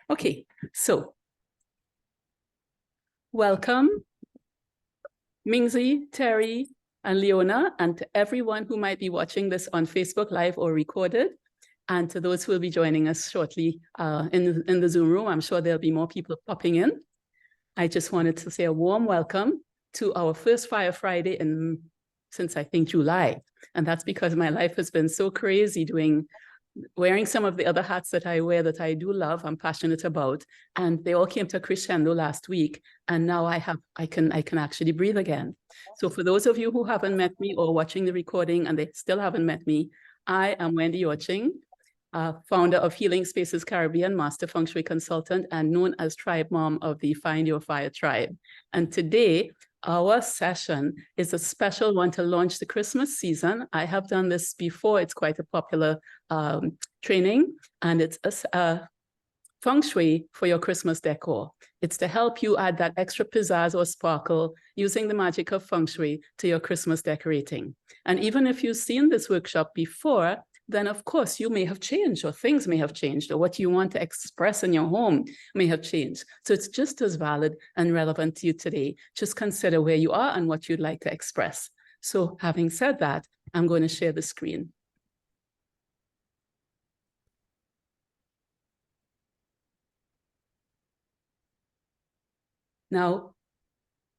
Okay, so welcome, Mingzi, Terry, and Leona, and to everyone who might be watching this on Facebook Live or recorded, and to those who will be joining us shortly in the Zoom room. I'm sure there'll be more people popping in. I just wanted to say a warm welcome to our first Fire Friday since I think July. And that's because my life has been so crazy wearing some of the other hats that I wear that I do love, I'm passionate about. And they all came to a crescendo last week. And now I can actually breathe again. So for those of you who haven't met me or watching the recording and they still haven't met me, I am Wendy Yorching, founder of Healing Spaces Caribbean, Master Feng Shui Consultant, and known as Tribe Mom of the Find Your Fire Tribe. And today, our session is a special one to launch the Christmas season. I have done this before. It's quite a popular training, and it's a Feng Shui for your Christmas decor. It's to help you add that extra pizzazz or sparkle using the magic of Feng Shui to your Christmas decorating. And even if you've seen this workshop before, then of course you may have changed, or things may have changed, or what you want to express in your home may have changed. So it's just as valid and relevant to you today. Just consider where you are and what you'd like to express. So having said that, I'm going to share the screen. Now,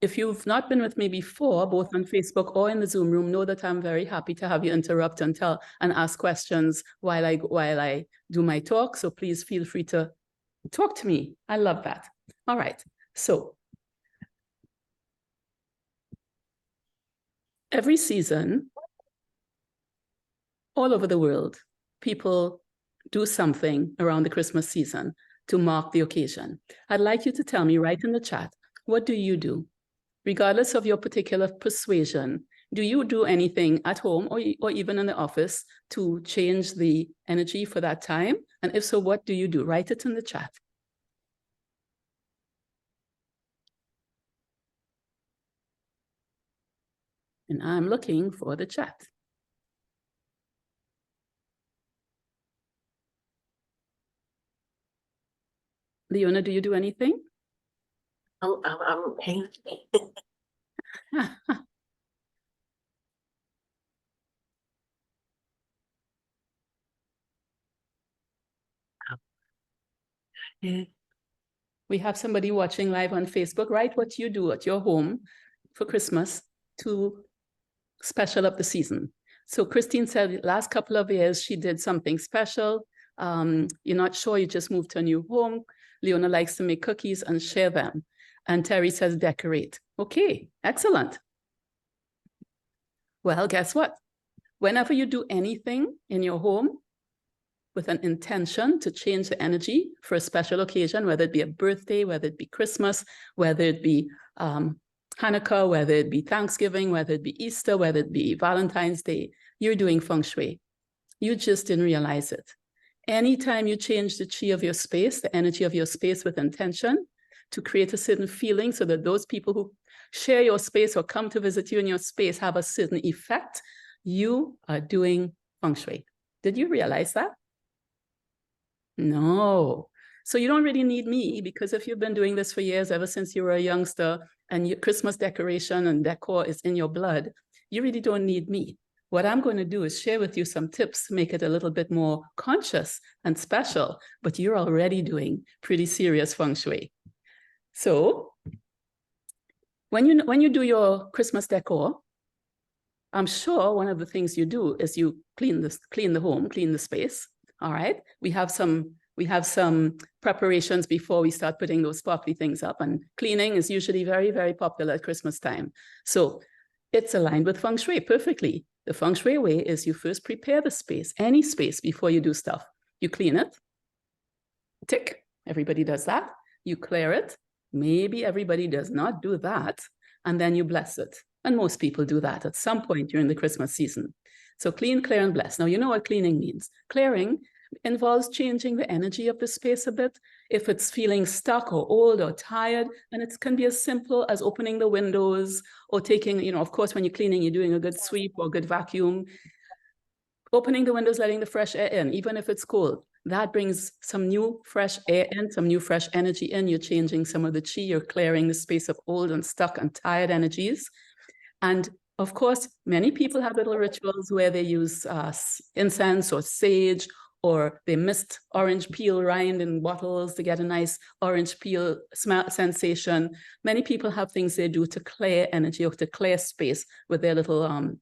if you've not been with me before, both on Facebook or in the Zoom room, know that I'm very happy to have you interrupt and ask questions while I do my talk. So please feel free to talk to me. I love that. All right. So every season, all over the world, people do something around the Christmas season to mark the occasion. I'd like you to tell me right in the chat, what do you do? Regardless of your particular persuasion, do you do anything at home or even in the office to change the energy for that time? And if so, what do you do? Write it in the chat. And I'm looking for the chat. Leona, do you do anything? I'm hanging. We have somebody watching live on Facebook. Write what you do at your home for Christmas to special up the season. So Christine said last couple of years she did something special. You're not sure, you just moved to a new home. Leona likes to make cookies and share them. And Terry says decorate. Okay, excellent. Well, guess what? Whenever you do anything in your home with an intention to change the energy for a special occasion, whether it be a birthday, whether it be Christmas, whether it be Hanukkah, whether it be Thanksgiving, whether it be Easter, whether it be Valentine's Day, you're doing Feng Shui. You just didn't realize it. Anytime you change the chi of your space, the energy of your space with intention to create a certain feeling so that those people who share your space or come to visit you in your space have a certain effect, you are doing Feng Shui. Did you realize that? No. So you don't really need me, because if you've been doing this for years, ever since you were a youngster, and your Christmas decoration and decor is in your blood, you really don't need me. What I'm going to do is share with you some tips to make it a little bit more conscious and special, but you're already doing pretty serious Feng Shui. So when you do your Christmas decor, I'm sure one of the things you do is you clean the home, clean the space. All right. We have some preparations before we start putting those sparkly things up, and cleaning is usually very, very popular at Christmas time. So it's aligned with Feng Shui perfectly. The Feng Shui way is you first prepare the space, any space, before you do stuff. You clean it, tick, everybody does that. You clear it, maybe everybody does not do that, and then you bless it. And most people do that at some point during the Christmas season. So clean, clear, and bless. Now, you know what cleaning means. Clearing involves changing the energy of the space a bit. If it's feeling stuck or old or tired, and it can be as simple as opening the windows or taking, of course, when you're cleaning, you're doing a good sweep or good vacuum. Opening the windows, letting the fresh air in, even if it's cold. that brings some new fresh air in, some new fresh energy in. You're changing some of the chi, you're clearing the space of old and stuck and tired energies. And of course, many people have little rituals where they use incense or sage, or they mist orange peel rind in bottles to get a nice orange peel smell sensation. Many people have things they do to clear energy or to clear space with their little,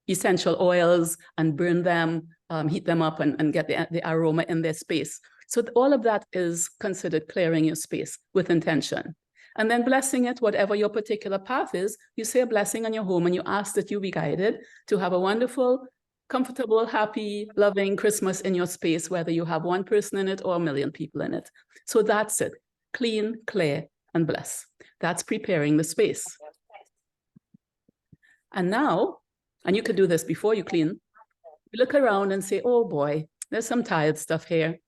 essential oils, and burn them, heat them up, and get the aroma in their space. So all of that is considered clearing your space with intention. And then blessing it, whatever your particular path is, you say a blessing on your home and you ask that you be guided to have a wonderful, comfortable, happy, loving Christmas in your space, whether you have one person in it or 1 million people in it. So that's it. Clean, clear, and bless. That's preparing the space. And now, and you could do this before you clean, you look around and say, oh boy, there's some tired stuff here.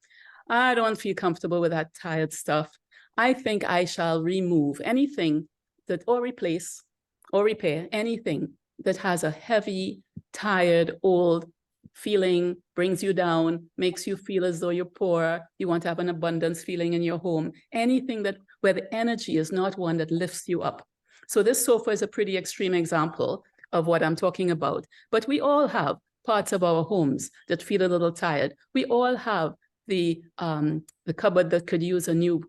I don't feel comfortable with that tired stuff. I think I shall remove anything that, or replace or repair anything that has a heavy, tired, old feeling, brings you down, makes you feel as though you're poor, you want to have an abundance feeling in your home, anything that where the energy is not one that lifts you up. So this sofa is a pretty extreme example of what I'm talking about. But we all have parts of our homes that feel a little tired. We all have the cupboard that could use a new,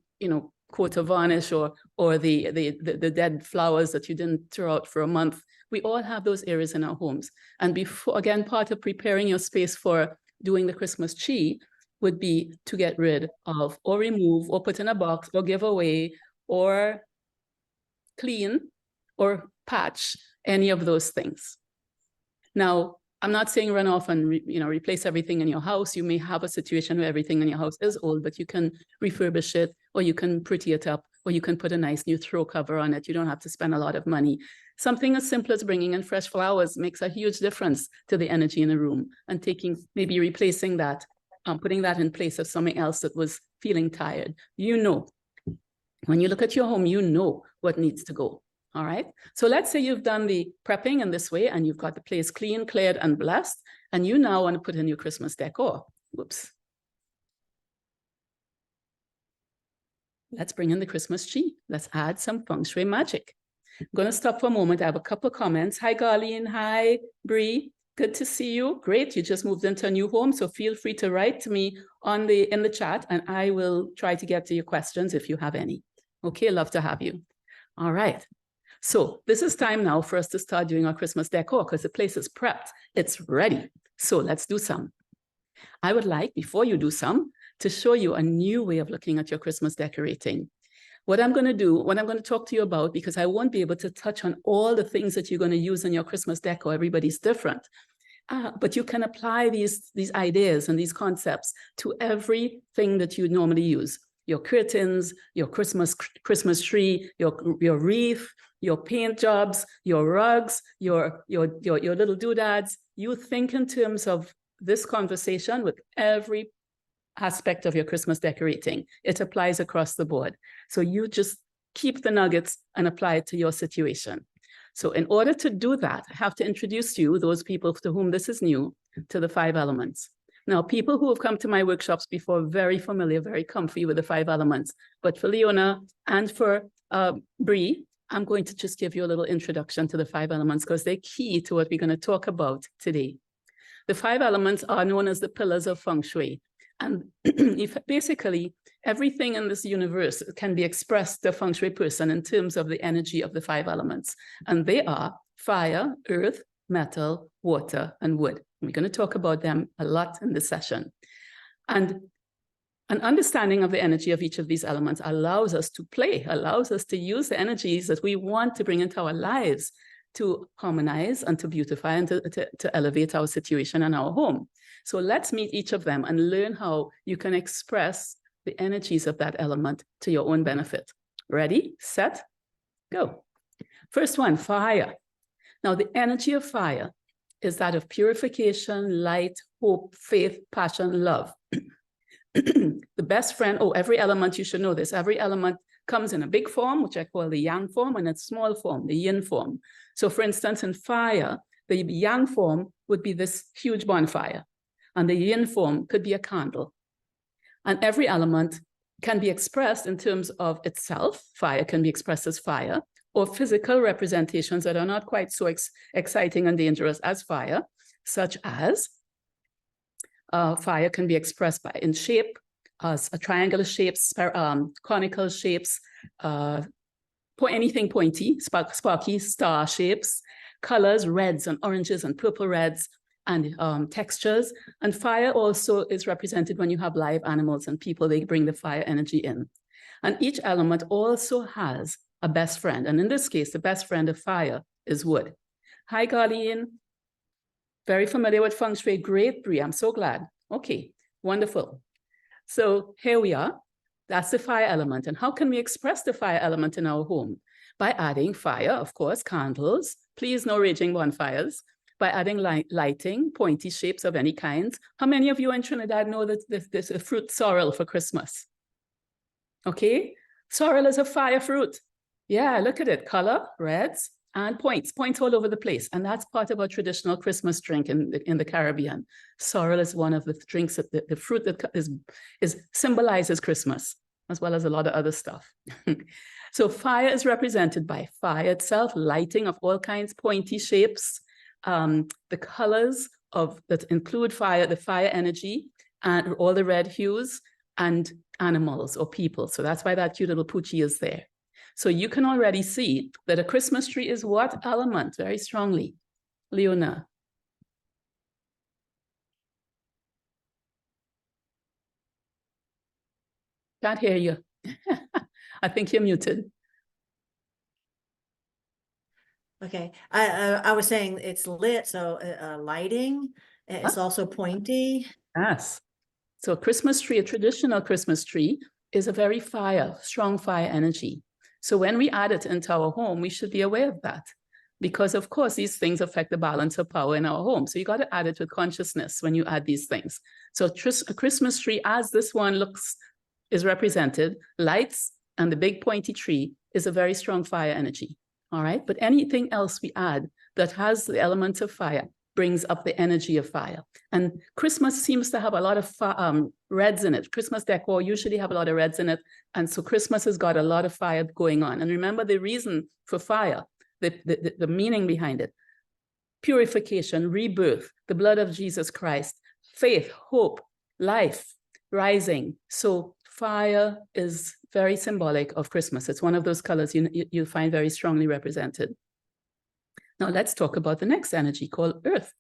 coat of varnish, or the dead flowers that you didn't throw out for a month. We all have those areas in our homes. And before, again, part of preparing your space for doing the Christmas chi would be to get rid of, or remove, or put in a box, or give away, or clean, or patch any of those things. Now, I'm not saying run off and replace everything in your house. You may have a situation where everything in your house is old, but you can refurbish it, or you can pretty it up, or you can put a nice new throw cover on it. You don't have to spend a lot of money. Something as simple as bringing in fresh flowers makes a huge difference to the energy in the room, and maybe replacing that, putting that in place of something else that was feeling tired. When you look at your home, you know what needs to go. All right, so let's say you've done the prepping in this way and you've got the place clean, cleared, and blessed, and you now want to put in your Christmas decor. Whoops. Let's bring in the Christmas tree. Let's add some Feng Shui magic. I'm going to stop for a moment. I have a couple of comments. Hi, Garlene. Hi, Bree. Good to see you. Great. You just moved into a new home, so feel free to write to me in the chat, and I will try to get to your questions if you have any. Okay, love to have you. All right. So this is time now for us to start doing our Christmas decor, because the place is prepped. It's ready. So let's do some. I would like, before you do some, to show you a new way of looking at your Christmas decorating. What I'm going to talk to you about, because I won't be able to touch on all the things that you're going to use in your Christmas decor. Everybody's different. But you can apply these ideas and these concepts to everything that you normally use. Your curtains, your Christmas tree, your wreath, your paint jobs, your rugs, your little doodads. You think in terms of this conversation with every aspect of your Christmas decorating. It applies across the board. So you just keep the nuggets and apply it to your situation. So in order to do that, I have to introduce you, those people to whom this is new, to the 5 elements. Now, people who have come to my workshops before are very familiar, very comfy with the 5 elements. But for Leona and for Bree, I'm going to just give you a little introduction to the 5 elements, because they're key to what we're going to talk about today. The 5 elements are known as the pillars of Feng Shui. And basically, everything in this universe can be expressed to a Feng Shui person in terms of the energy of the 5 elements. And they are fire, earth, metal, water, and wood. We're going to talk about them a lot in this session. And an understanding of the energy of each of these elements allows us to play, allows us to use the energies that we want to bring into our lives to harmonize and to beautify and to elevate our situation and our home. So let's meet each of them and learn how you can express the energies of that element to your own benefit. Ready, set, go. First one, fire. Now, the energy of fire is that of purification, light, hope, faith, passion, love. The best friend, every element, you should know this, every element comes in a big form, which I call the yang form, and a small form, the yin form. So for instance, in fire, the yang form would be this huge bonfire. And the yin form could be a candle. And every element can be expressed in terms of itself. Fire can be expressed as fire, or physical representations that are not quite so exciting and dangerous as fire, such as fire can be expressed in shape, as triangular shapes, conical shapes, anything pointy, sparky star shapes, colors, reds and oranges and purple reds, and textures. And fire also is represented when you have live animals and people, they bring the fire energy in. And each element also has a best friend. And in this case, the best friend of fire is wood. Hi, Garlene. Very familiar with Feng Shui. Great, Brie. I'm so glad. Okay, wonderful. So here we are. That's the fire element. And how can we express the fire element in our home? By adding fire, of course, candles. Please, no raging bonfires. By adding lighting, pointy shapes of any kind. How many of you in Trinidad know that there's a fruit sorrel for Christmas? Okay, sorrel is a fire fruit. Yeah, look at it, color, reds, and points all over the place. And that's part of our traditional Christmas drink in the Caribbean. Sorrel is one of the drinks, that the fruit that symbolizes Christmas, as well as a lot of other stuff. So fire is represented by fire itself, lighting of all kinds, pointy shapes, the colors that include fire, the fire energy, and all the red hues, and animals or people. So that's why that cute little poochie is there. So you can already see that a Christmas tree is what element? Very strongly. Leona. Can't hear you. I think you're muted. Okay, I was saying it's lit, so lighting. It's also pointy. Yes. So a Christmas tree, a traditional Christmas tree, is a very strong fire energy. So when we add it into our home, we should be aware of that. Because of course, these things affect the balance of power in our home. So you got to add it with consciousness when you add these things. So a Christmas tree, as this one is represented, lights and the big pointy tree is a very strong fire energy. All right, but anything else we add that has the element of fire brings up the energy of fire. And Christmas seems to have a lot of reds in it. Christmas decor usually have a lot of reds in it. And so Christmas has got a lot of fire going on. And remember the reason for fire, the meaning behind it: purification, rebirth, the blood of Jesus Christ, faith, hope, life, rising. So fire is very symbolic of Christmas. It's one of those colors you'll find very strongly represented. Now let's talk about the next energy called earth.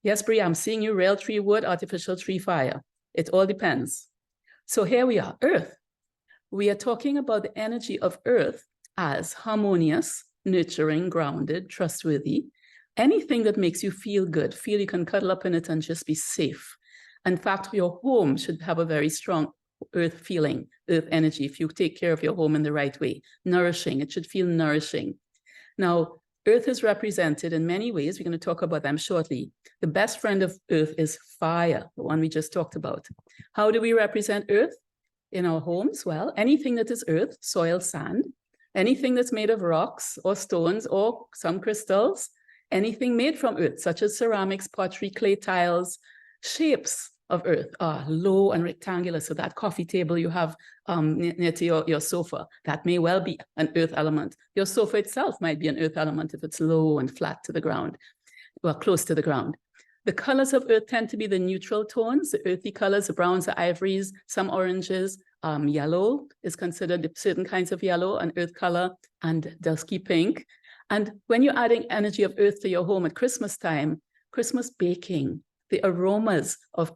Yes, Brie, I'm seeing you, real tree wood, artificial tree fire. It all depends. So here we are, earth. We are talking about the energy of earth as harmonious, nurturing, grounded, trustworthy, anything that makes you feel good, feel you can cuddle up in it and just be safe. In fact, your home should have a very strong earth feeling, earth energy, if you take care of your home in the right way. Nourishing, it should feel nourishing. Now, earth is represented in many ways. We're going to talk about them shortly. The best friend of earth is fire, the one we just talked about. How do we represent earth in our homes? Well, anything that is earth, soil, sand, anything that's made of rocks or stones or some crystals, anything made from earth, such as ceramics, pottery, clay tiles, shapes of earth are low and rectangular. So that coffee table you have near to your sofa, that may well be an earth element. Your sofa itself might be an earth element if it's low and flat to the ground, well, close to the ground. The colors of earth tend to be the neutral tones, the earthy colors, the browns, the ivories, some oranges. Yellow is considered certain kinds of yellow, an earth color, and dusky pink. And when you're adding energy of earth to your home at Christmas time, Christmas baking, the aromas of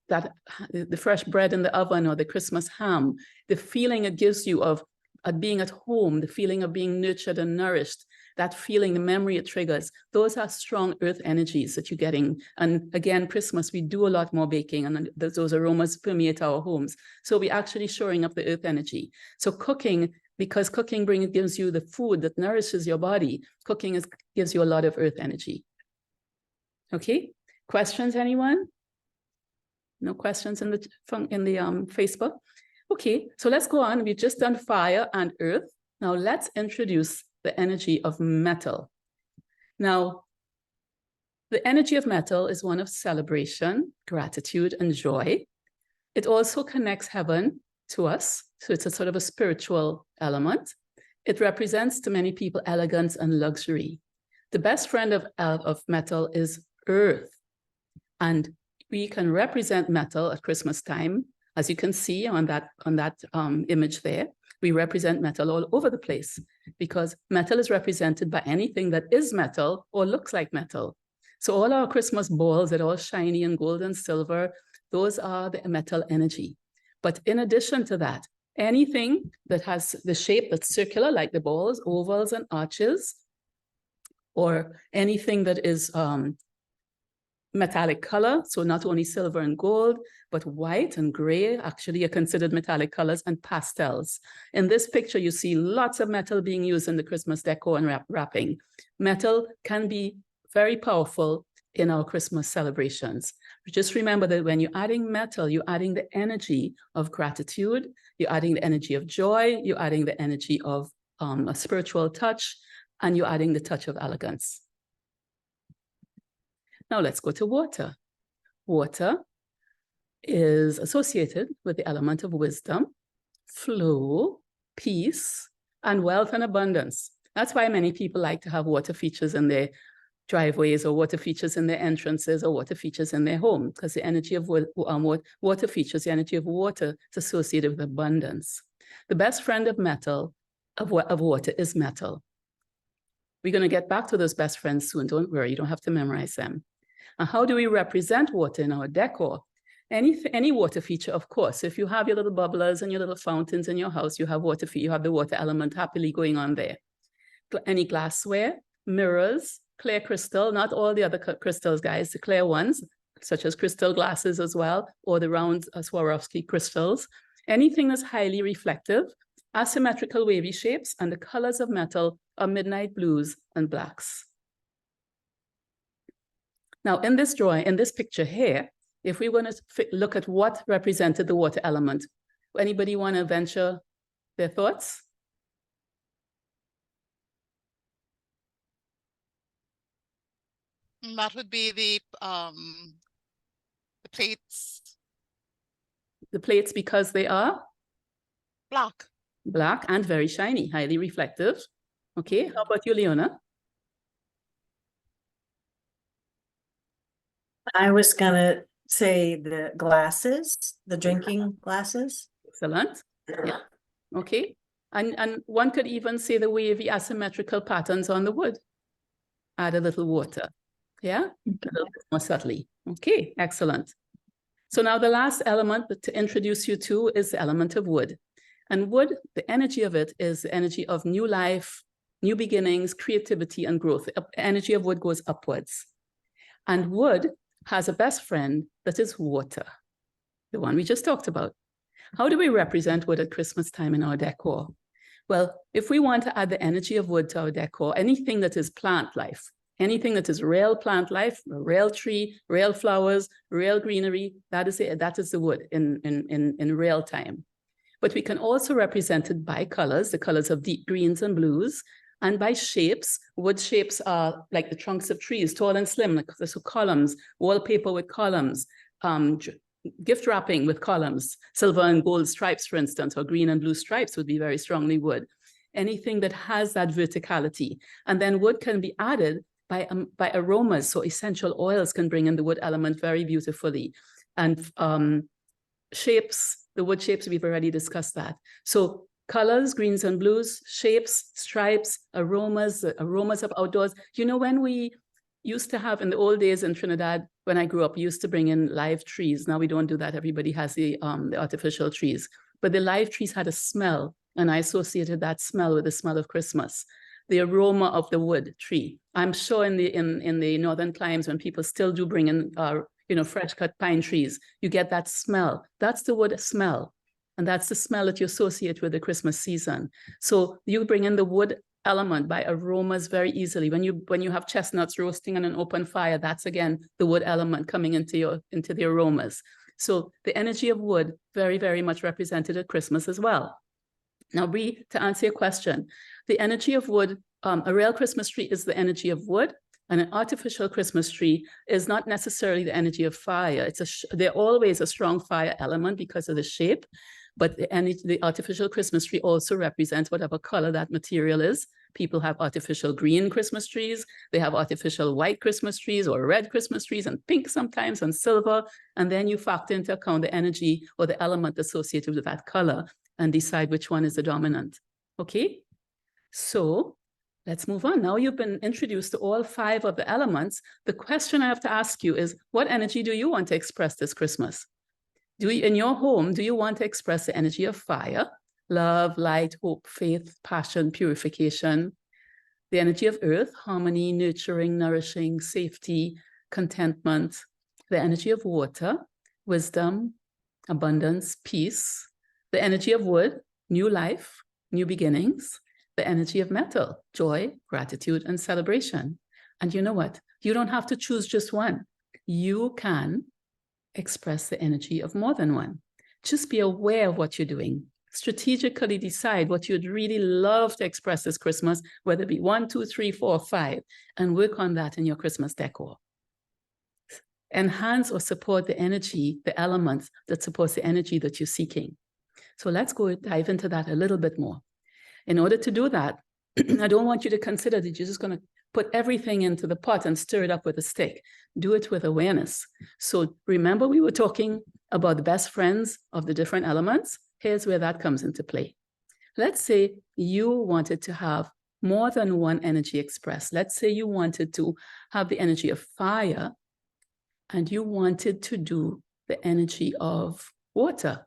that, the fresh bread in the oven or the Christmas ham, the feeling it gives you of being at home, the feeling of being nurtured and nourished, that feeling, the memory it triggers, those are strong earth energies that you're getting. And again, Christmas, we do a lot more baking and those aromas permeate our homes. So we're actually shoring up the earth energy. So cooking, because cooking gives you the food that nourishes your body, cooking gives you a lot of earth energy. Okay? Questions, anyone? No questions in the Facebook? Okay, so let's go on. We've just done fire and earth. Now let's introduce the energy of metal. Now, The energy of metal is one of celebration, gratitude, and joy. It also connects heaven to us. So it's a sort of a spiritual element. It represents to many people elegance and luxury. The best friend of metal is earth. And we can represent metal at Christmas time. As you can see on that image there, we represent metal all over the place because metal is represented by anything that is metal or looks like metal. So all our Christmas balls that are all shiny and gold and silver, those are the metal energy. But in addition to that, anything that has the shape that's circular, like the balls, ovals, and arches, or anything that is metallic color, so not only silver and gold, but white and gray actually are considered metallic colors, and pastels. In this picture, you see lots of metal being used in the Christmas decor and wrapping. Metal can be very powerful in our Christmas celebrations. Just remember that when you're adding metal, you're adding the energy of gratitude, you're adding the energy of joy, you're adding the energy of a spiritual touch, and you're adding the touch of elegance. Now let's go to water. Water is associated with the element of wisdom, flow, peace, and wealth and abundance. That's why many people like to have water features in their driveways, or water features in their entrances, or water features in their home, because the energy of water features, the energy of water is associated with abundance. The best friend of metal, of water, is metal. We're going to get back to those best friends soon. Don't worry, you don't have to memorize them. And how do we represent water in our decor? Any water feature, of course. If you have your little bubblers and your little fountains in your house, you have water, you have the water element happily going on there. Any glassware, mirrors, clear crystal, not all the other crystals, guys, the clear ones, such as crystal glasses as well, or the round Swarovski crystals. Anything that's highly reflective, asymmetrical wavy shapes, and the colors of metal are midnight blues and blacks. Now, in this drawing, in this picture here, if we want to look at what represented the water element, anybody want to venture their thoughts? That would be the plates. The plates, because they are? Black. Black and very shiny, highly reflective. Okay, how about you, Leona? I was gonna say the glasses, the drinking glasses. Excellent. Yeah. Okay. And one could even say the wavy asymmetrical patterns on the wood. Add a little water. Yeah, a little bit more subtly. Okay, excellent. So now the last element to introduce you to is the element of wood. And wood, the energy of it is the energy of new life, new beginnings, creativity, and growth. The energy of wood goes upwards. And wood has a best friend that is water, the one we just talked about. How do we represent wood at Christmas time in our decor? Well, if we want to add the energy of wood to our decor, anything that is plant life, anything that is real plant life, a real tree, real flowers, real greenery, that is the wood in real time. But we can also represent it by colors, the colors of deep greens and blues, and by shapes. Wood shapes are like the trunks of trees, tall and slim, like so columns, wallpaper with columns, gift wrapping with columns, silver and gold stripes, for instance, or green and blue stripes would be very strongly wood. Anything that has that verticality. And then wood can be added by aromas, so essential oils can bring in the wood element very beautifully. And shapes, the wood shapes, we've already discussed that. So colors, greens and blues, shapes, stripes, aromas, the aromas of outdoors. You know, when we used to have in the old days in Trinidad, when I grew up, we used to bring in live trees. Now we don't do that. Everybody has the artificial trees. But the live trees had a smell, and I associated that smell with the smell of Christmas. The aroma of the wood tree. I'm sure in the northern climes, when people still do bring in fresh cut pine trees, you get that smell. That's the wood smell. And that's the smell that you associate with the Christmas season. So you bring in the wood element by aromas very easily. When you have chestnuts roasting on an open fire, that's again the wood element coming into the aromas. So the energy of wood very, very much represented at Christmas as well. Now, Bree, to answer your question, the energy of wood, a real Christmas tree is the energy of wood. And an artificial Christmas tree is not necessarily the energy of fire. They're always a strong fire element because of the shape, but the artificial Christmas tree also represents whatever color that material is. People have artificial green Christmas trees. They have artificial white Christmas trees or red Christmas trees and pink sometimes and silver. And then you factor into account the energy or the element associated with that color and decide which one is the dominant. Okay? So let's move on. Now you've been introduced to all 5 of the elements. The question I have to ask you is, what energy do you want to express this Christmas? In your home, do you want to express the energy of fire, love, light, hope, faith, passion, purification, the energy of earth, harmony, nurturing, nourishing, safety, contentment, the energy of water, wisdom, abundance, peace, the energy of wood, new life, new beginnings, the energy of metal, joy, gratitude, and celebration. And you know what? You don't have to choose just one. You can express the energy of more than one. Just be aware of what you're doing. Strategically decide what you'd really love to express this Christmas, whether it be 1, 2, 3, 4, 5, and work on that in your Christmas decor. Enhance or support the energy, the elements that supports the energy that you're seeking. So let's go dive into that a little bit more. In order to do that, I don't want you to consider that you're just going to put everything into the pot and stir it up with a stick. Do it with awareness. So remember, we were talking about the best friends of the different elements. Here's where that comes into play. Let's say you wanted to have more than one energy expressed. Let's say you wanted to have the energy of fire and you wanted to do the energy of water.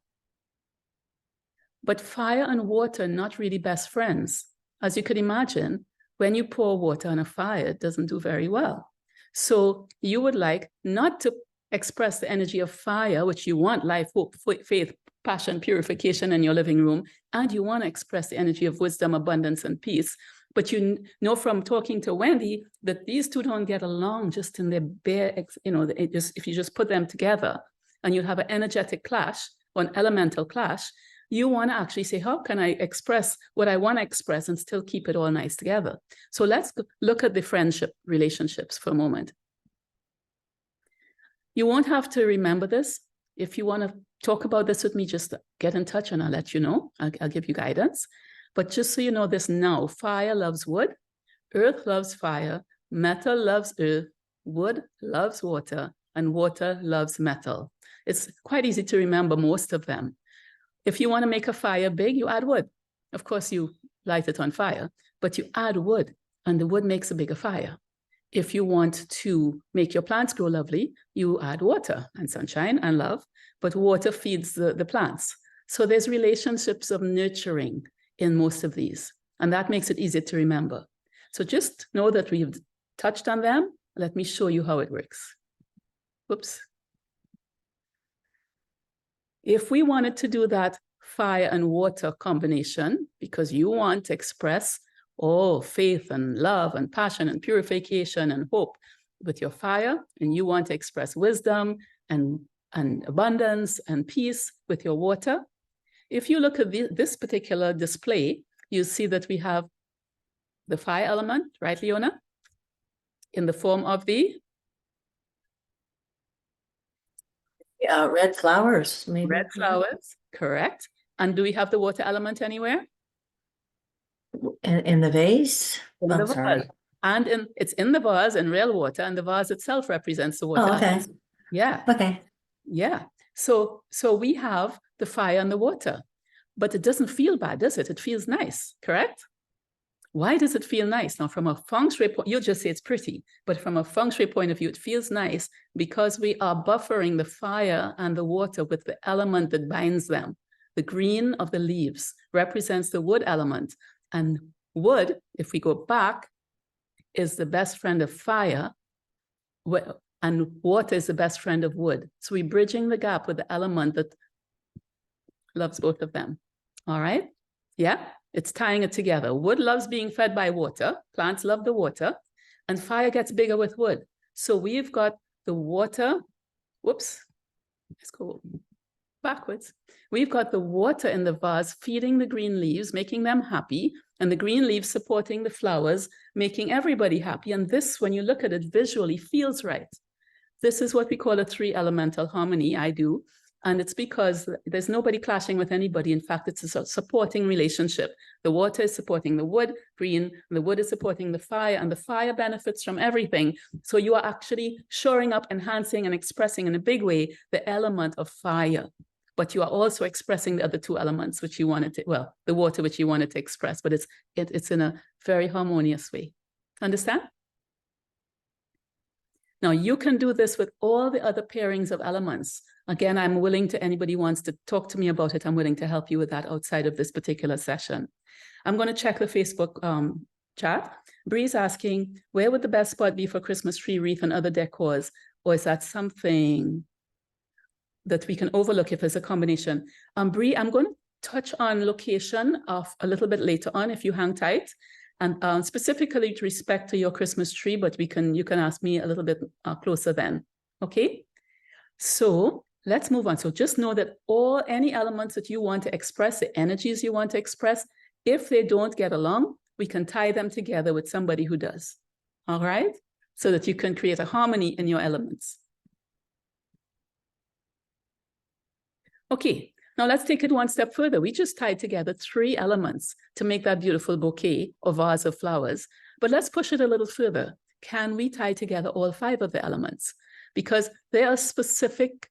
But fire and water are not really best friends. As you could imagine, when you pour water on a fire, it doesn't do very well. So you would like not to express the energy of fire, which you want life, hope, faith, passion, purification in your living room, and you want to express the energy of wisdom, abundance, and peace. But you know from talking to Wendy that these two don't get along just in their bare, if you just put them together and you have an energetic clash or an elemental clash, you want to actually say, how can I express what I want to express and still keep it all nice together? So let's look at the friendship relationships for a moment. You won't have to remember this. If you want to talk about this with me, just get in touch and I'll let you know. I'll give you guidance. But just so you know this now, fire loves wood, earth loves fire, metal loves earth, wood loves water, and water loves metal. It's quite easy to remember most of them. If you want to make a fire big, you add wood. Of course, you light it on fire, but you add wood and the wood makes a bigger fire. If you want to make your plants grow lovely, you add water and sunshine and love, but water feeds the plants. So there's relationships of nurturing in most of these, and that makes it easier to remember. So just know that we've touched on them. Let me show you how it works. Whoops. If we wanted to do that fire and water combination, because you want to express faith and love and passion and purification and hope with your fire, and you want to express wisdom and abundance and peace with your water. If you look at this particular display, you see that we have the fire element, right, Leona? In the form of the red flowers, maybe. red flowers, correct. And do we have the water element anywhere? In the vase? In the vase. Sorry. And it's in the vase in real water, and the vase itself represents the water. Oh, okay. element. Yeah. Okay. Yeah. So we have the fire and the water, but it doesn't feel bad, does it? It feels nice, correct? Why does it feel nice? Now, from a Feng Shui point, you'll just say it's pretty, but from a Feng Shui point of view, it feels nice because we are buffering the fire and the water with the element that binds them. The green of the leaves represents the wood element, and wood, if we go back, is the best friend of fire, and water is the best friend of wood. So we're bridging the gap with the element that loves both of them. All right? Yeah? It's tying it together. Wood loves being fed by water. Plants love the water. And fire gets bigger with wood. So we've got the water. Whoops. Let's go backwards. We've got the water in the vase feeding the green leaves, making them happy. And the green leaves supporting the flowers, making everybody happy. And this, when you look at it visually, feels right. This is what we call a 3-elemental harmony, I do. And it's because there's nobody clashing with anybody. In fact, it's a supporting relationship. The water is supporting the wood, green, the wood is supporting the fire, and the fire benefits from everything. So you are actually shoring up, enhancing, and expressing in a big way the element of fire. But you are also expressing the other 2 elements, which you wanted to, well, the water, which you wanted to express, but it's in a very harmonious way. Understand? Now, you can do this with all the other pairings of elements. Again, I'm willing to, anybody wants to talk to me about it, I'm willing to help you with that outside of this particular session. I'm going to check the Facebook chat. Bree's asking, where would the best spot be for Christmas tree wreath and other decors? Or is that something that we can overlook if it's a combination? Bree, I'm going to touch on location of a little bit later on if you hang tight. And specifically with respect to your Christmas tree, but you can ask me a little bit closer then, okay? So let's move on. So just know that any elements that you want to express, the energies you want to express, if they don't get along, we can tie them together with somebody who does, all right? So that you can create a harmony in your elements. Okay. Now let's take it one step further. We just tied together 3 elements to make that beautiful bouquet or vase of flowers. But let's push it a little further. Can we tie together all 5 of the elements? Because there are specific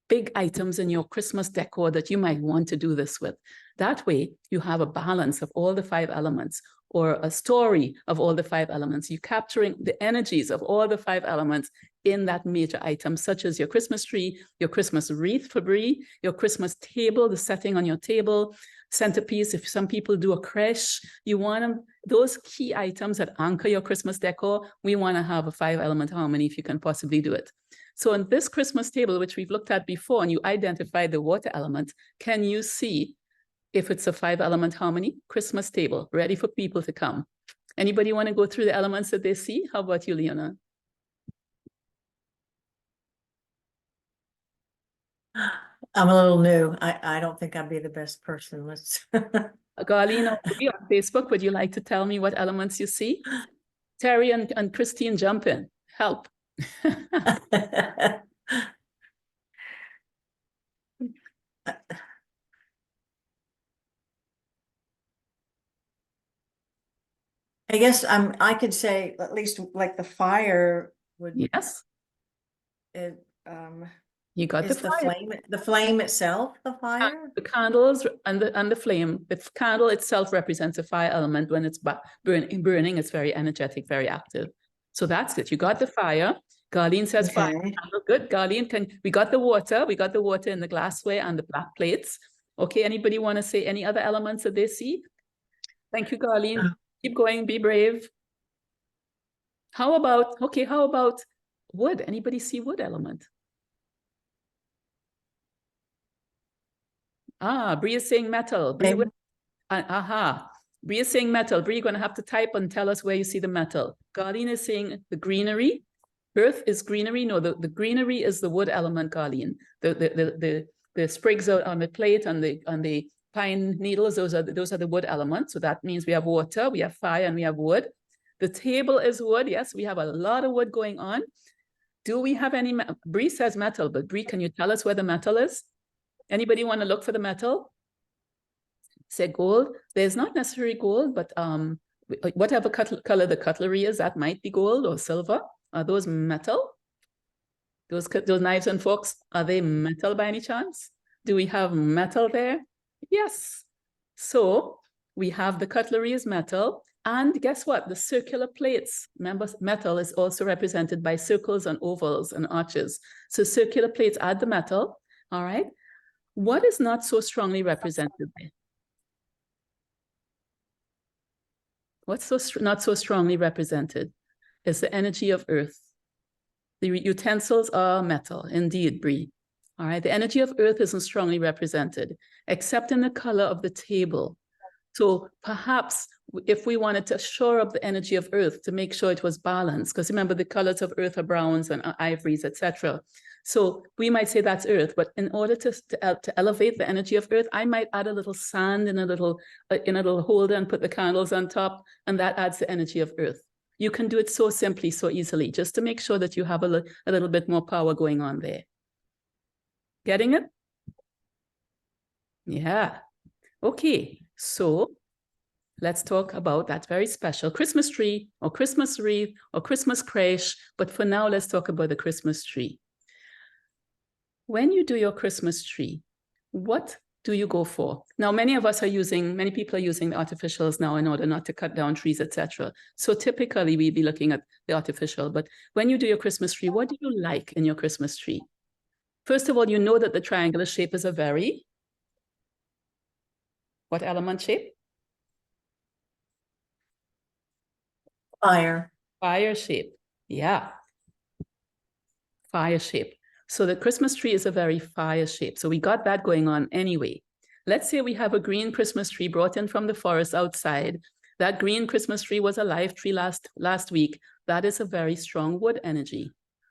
big items in your Christmas decor that you might want to do this with. That way, you have a balance of all the 5 elements, or a story of all the 5 elements. You're capturing the energies of all the 5 elements in that major item, such as your Christmas tree, your Christmas wreath for Brie, your Christmas table, the setting on your table, centerpiece. If some people do a creche, you want them, those key items that anchor your Christmas decor, we want to have a 5-element harmony if you can possibly do it. So on this Christmas table, which we've looked at before, and you identify the water element, can you see if it's a 5-element harmony? Christmas table, ready for people to come. Anybody want to go through the elements that they see? How about you, Leona? I'm a little new. I don't think I'd be the best person. Let's. Garlene on Facebook, would you like to tell me what elements you see? Terry and Christine, jump in. Help. I guess I could say at least like the fire would. Yes. It, you got is the flame itself the fire? The candles and the flame. The candle itself represents a fire element. When it's burning, it's very energetic, very active. So that's it. You got the fire. Garlene says fire. Good. Garlene, we got the water. We got the water in the glassware and the black plates. Okay. Anybody want to say any other elements that they see? Thank you, Garlene. Keep going. Be brave. How about wood? Anybody see wood element? Bree is saying metal. Bree is saying metal. Bree, you're going to have to type and tell us where you see the metal. Garlene is saying the greenery. Earth is greenery. No, the greenery is the wood element, Garlene. The sprigs on the plate and the pine needles, those are the wood elements. So that means we have water, we have fire, and we have wood. The table is wood. Yes, we have a lot of wood going on. Do we have any? Bree says metal, but Bree, can you tell us where the metal is? Anybody want to look for the metal? Say gold. There's not necessarily gold, but whatever color the cutlery is, that might be gold or silver. Are those metal? Those knives and forks, are they metal by any chance? Do we have metal there? Yes. So we have the cutlery is metal. And guess what? The circular plates, remember, metal is also represented by circles and ovals and arches. So circular plates add the metal. All right. What is not so strongly represented there? What's not so strongly represented is the energy of earth. The utensils are metal, indeed, Bree. All right, the energy of earth isn't strongly represented, except in the color of the table. So perhaps if we wanted to shore up the energy of earth to make sure it was balanced, because remember the colors of earth are browns and ivories, etc. So we might say that's earth, but in order to elevate the energy of earth, I might add a little sand in a little holder and put the candles on top, and that adds the energy of earth. You can do it so simply, so easily, just to make sure that you have a little bit more power going on there. Getting it? Yeah. Okay, so let's talk about that very special Christmas tree or Christmas wreath or Christmas crèche. But for now, let's talk about the Christmas tree. When you do your Christmas tree, what do you go for? Now, many people are using the artificials now in order not to cut down trees, etc. So typically we'd be looking at the artificial, but when you do your Christmas tree, what do you like in your Christmas tree? First of all, you know that the triangular shape is a very, what element shape? Fire. Fire shape, yeah. Fire shape. So the Christmas tree is a very fire shape. So we got that going on anyway. Let's say we have a green Christmas tree brought in from the forest outside. That green Christmas tree was a live tree last week. That is a very strong wood energy.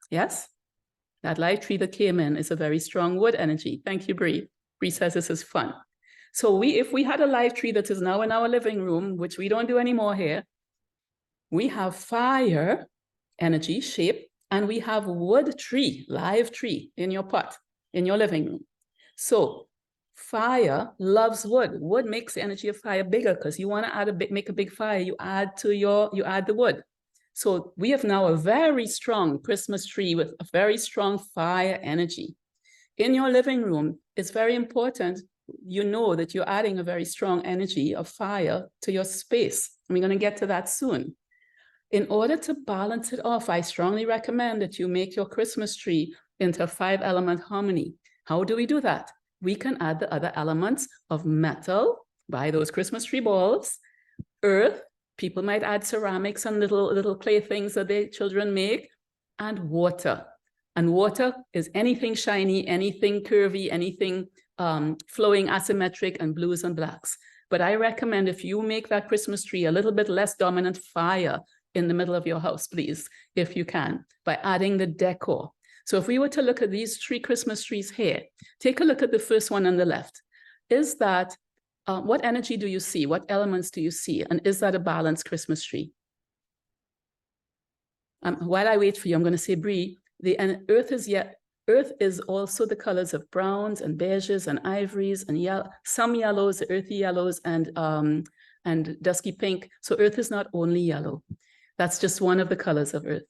Yes? That live tree that came in is a very strong wood energy. Thank you, Bree. Bree says this is fun. So if we had a live tree that is now in our living room, which we don't do anymore here, we have fire energy shape, and we have wood tree, live tree in your pot, in your living room. So fire loves wood. Wood makes the energy of fire bigger because you want to make a big fire. You add the wood. So we have now a very strong Christmas tree with a very strong fire energy. In your living room, it's very important you know that you're adding a very strong energy of fire to your space. And we're going to get to that soon. In order to balance it off, I strongly recommend that you make your Christmas tree into a 5-element harmony. How do we do that? We can add the other elements of metal, buy those Christmas tree balls, earth, people might add ceramics and little clay things that their children make, and water. And water is anything shiny, anything curvy, anything flowing asymmetric, and blues and blacks. But I recommend if you make that Christmas tree a little bit less dominant fire in the middle of your house, please, if you can, by adding the decor. So if we were to look at these 3 Christmas trees here, take a look at the first one on the left. Is that, what energy do you see? What elements do you see? And is that a balanced Christmas tree? While I wait for you, I'm going to say, Bree, earth is also the colors of browns and beiges and ivories and some yellows, earthy yellows, and dusky pink. So earth is not only yellow. That's just one of the colors of earth.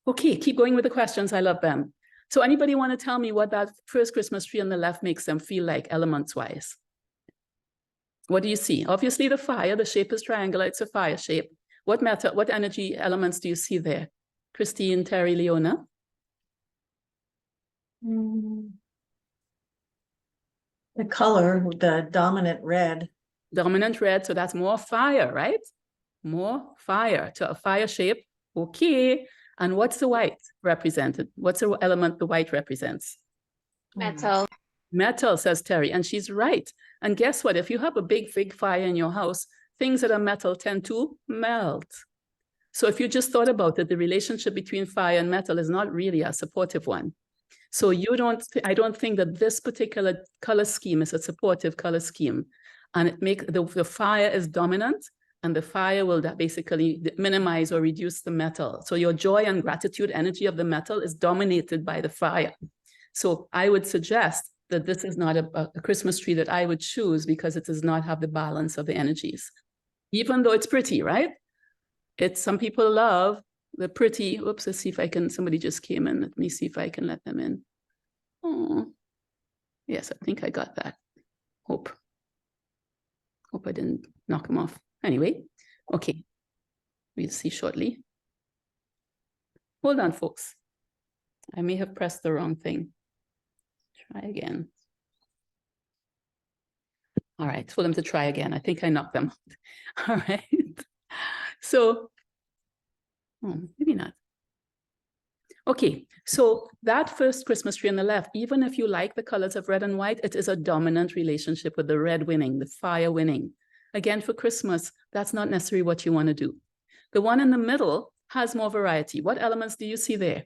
Okay, keep going with the questions. I love them. So anybody want to tell me what that first Christmas tree on the left makes them feel like elements-wise? What do you see? Obviously the fire, the shape is triangular, it's a fire shape. What energy elements do you see there? Christine, Terry, Leona? The color, the dominant red. Dominant red, so that's more fire, right? More fire to a fire shape. Okay. And what's the white represented? What's the element the white represents? Metal. Metal, says Terry, and she's right. And guess what? If you have a big fire in your house, things that are metal tend to melt. So if you just thought about it, the relationship between fire and metal is not really a supportive one. So I don't think that this particular color scheme is a supportive color scheme. And the fire is dominant, and the fire will basically minimize or reduce the metal. So your joy and gratitude energy of the metal is dominated by the fire. So I would suggest that this is not a Christmas tree that I would choose because it does not have the balance of the energies. Even though it's pretty, right? Some people love the pretty, oops, let's see if I can, somebody just came in. Let me see if I can let them in. Oh, yes, I think I got that. Hope I didn't knock them off. Anyway, okay, we'll see shortly. Hold on, folks. I may have pressed the wrong thing. Try again. All right, told them to try again. I think I knocked them out. All right. So, maybe not. Okay, so that first Christmas tree on the left, even if you like the colors of red and white, it is a dominant relationship with the red winning, the fire winning. Again, for Christmas, that's not necessarily what you want to do. The one in the middle has more variety. What elements do you see there?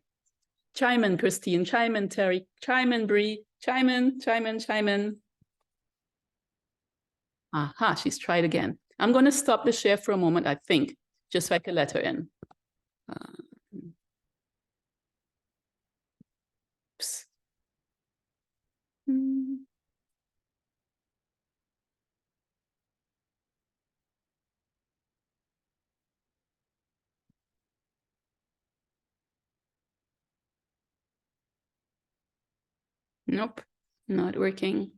Chime in, Christine. Chime in, Terry. Chime in, Bree. Chime in, chime in, chime in. Aha, she's tried again. I'm going to stop the share for a moment, I think, just so I can let her in. Oops. Nope, not working.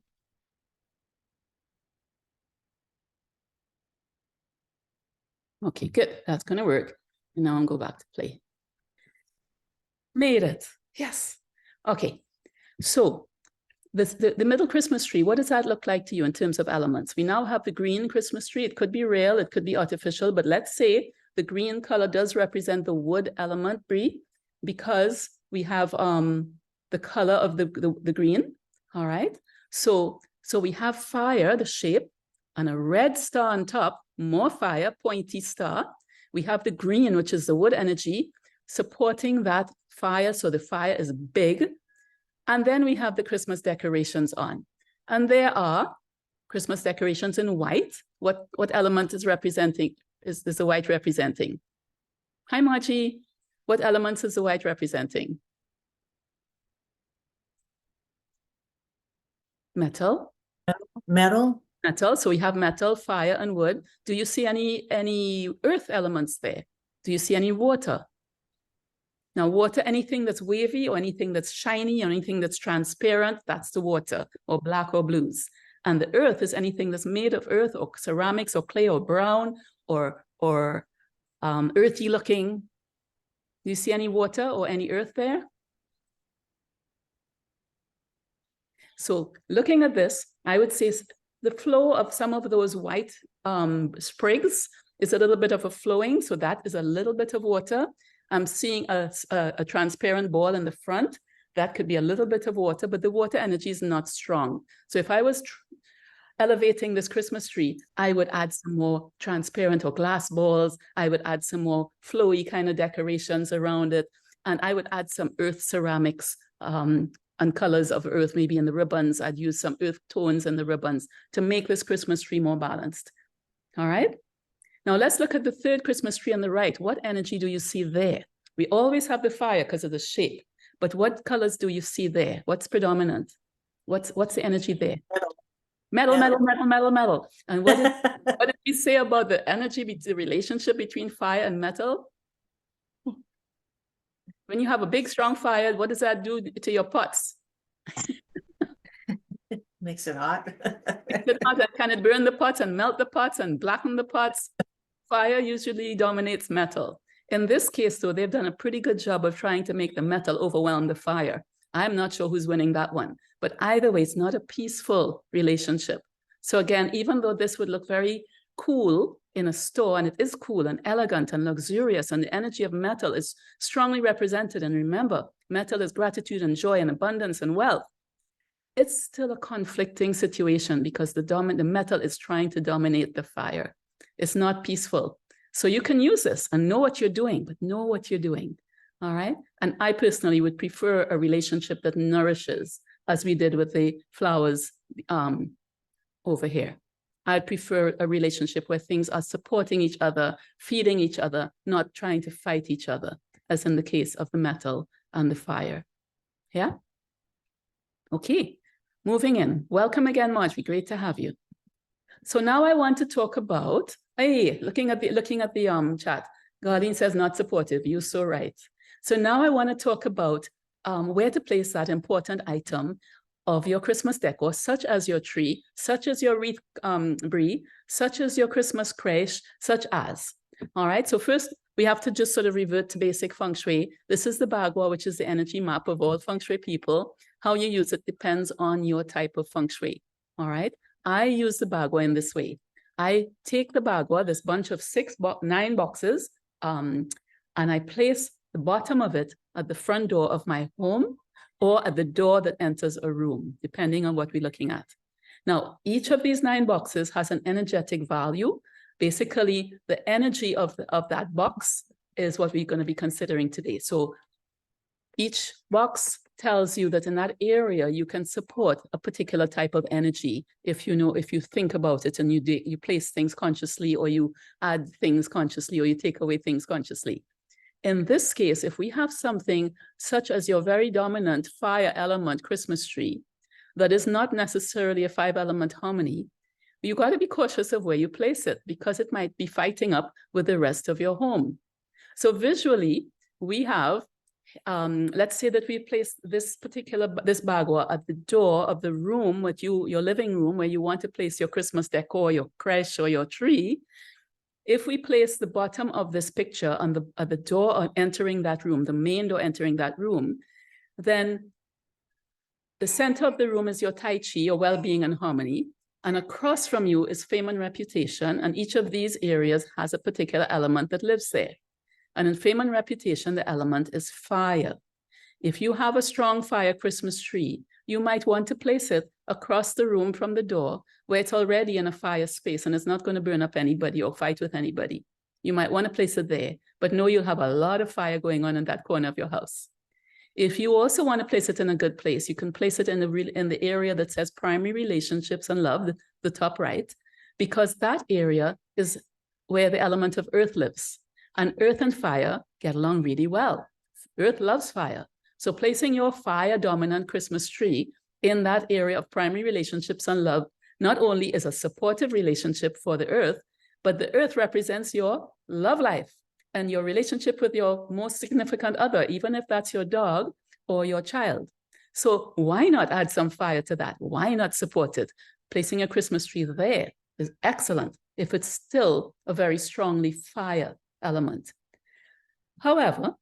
Okay, good. That's going to work. And now I'll go back to play. Made it. Yes. Okay. So the middle Christmas tree, what does that look like to you in terms of elements? We now have the green Christmas tree. It could be real, it could be artificial, but let's say the green color does represent the wood element, Bree, because we have the color of the green. All right. So we have fire, the shape, and a red star on top, more fire, pointy star. We have the green, which is the wood energy, supporting that fire. So the fire is big. And then we have the Christmas decorations on. And there are Christmas decorations in white. What element is representing? Is the white representing? Hi, Margie. What elements is the white representing? Metal. Metal. Metal. So we have metal, fire, and wood. Do you see any earth elements there? Do you see any water? Now, water, anything that's wavy or anything that's shiny or anything that's transparent, that's the water, or black or blues. And the earth is anything that's made of earth or ceramics or clay or brown or earthy looking. Do you see any water or any earth there? So looking at this, I would say the flow of some of those white sprigs is a little bit of a flowing. So that is a little bit of water. I'm seeing a transparent ball in the front. That could be a little bit of water, but the water energy is not strong. So if I was elevating this Christmas tree, I would add some more transparent or glass balls. I would add some more flowy kind of decorations around it. And I would add some earth ceramics and colors of earth, maybe in the ribbons. I'd use some earth tones in the ribbons to make this Christmas tree more balanced. All right. Now let's look at the third Christmas tree on the right. What energy do you see there? We always have the fire because of the shape, but what colors do you see there? What's predominant? What's the energy there? Metal, metal, metal, metal, metal. And what did we say about the energy, the relationship between fire and metal? When you have a big, strong fire, what does that do to your pots? Makes it hot. Makes it hot. Can it burn the pots and melt the pots and blacken the pots? Fire usually dominates metal. In this case, though, they've done a pretty good job of trying to make the metal overwhelm the fire. I'm not sure who's winning that one, but either way, it's not a peaceful relationship. So again, even though this would look very cool in a store, and it is cool and elegant and luxurious, and the energy of metal is strongly represented, and remember, metal is gratitude and joy and abundance and wealth, it's still a conflicting situation because the metal is trying to dominate the fire. It's not peaceful. So you can use this and know what you're doing, but know what you're doing. All right. And I personally would prefer a relationship that nourishes, as we did with the flowers over here. I'd prefer a relationship where things are supporting each other, feeding each other, not trying to fight each other, as in the case of the metal and the fire. Yeah. Okay. Moving in. Welcome again, Marjorie. Great to have you. So now I want to talk about, hey, looking at the chat, Garlene says not supportive. You're so right. So now I want to talk about where to place that important item of your Christmas decor, such as your tree, such as your wreath, Brie, such as your Christmas creche, such as. All right. So first, we have to just sort of revert to basic Feng Shui. This is the Bagua, which is the energy map of all Feng Shui people. How you use it depends on your type of Feng Shui. All right. I use the Bagua in this way. I take the Bagua, this bunch of 9 boxes, and I place the bottom of it at the front door of my home or at the door that enters a room, depending on what we're looking at. Now, each of these 9 boxes has an energetic value. Basically, the energy of that box is what we're going to be considering today. So Each box tells you that in that area, you can support a particular type of energy. If you think about it and you place things consciously, or you add things consciously, or you take away things consciously. In this case, if we have something such as your very dominant fire element Christmas tree, that is not necessarily a 5-element harmony, you got to be cautious of where you place it, because it might be fighting up with the rest of your home. So visually, we have, let's say that we place this bagua at the door of the room, your living room, where you want to place your Christmas decor, your creche, or your tree. If we place the bottom of this picture at the door entering that room, the main door entering that room, then the center of the room is your Tai Chi, your well-being and harmony, and across from you is fame and reputation, and each of these areas has a particular element that lives there. And in fame and reputation, the element is fire. If you have a strong fire Christmas tree, you might want to place it across the room from the door, where it's already in a fire space and it's not going to burn up anybody or fight with anybody. You might want to place it there, but know you'll have a lot of fire going on in that corner of your house. If you also want to place it in a good place, you can place it in the area that says primary relationships and love, the top right, because that area is where the element of earth lives. And earth and fire get along really well. Earth loves fire. So placing your fire dominant Christmas tree in that area of primary relationships and love not only is a supportive relationship for the earth, but the earth represents your love life and your relationship with your most significant other, even if that's your dog or your child. So why not add some fire to that? Why not support it? Placing a Christmas tree there is excellent if it's still a very strongly fire element. However,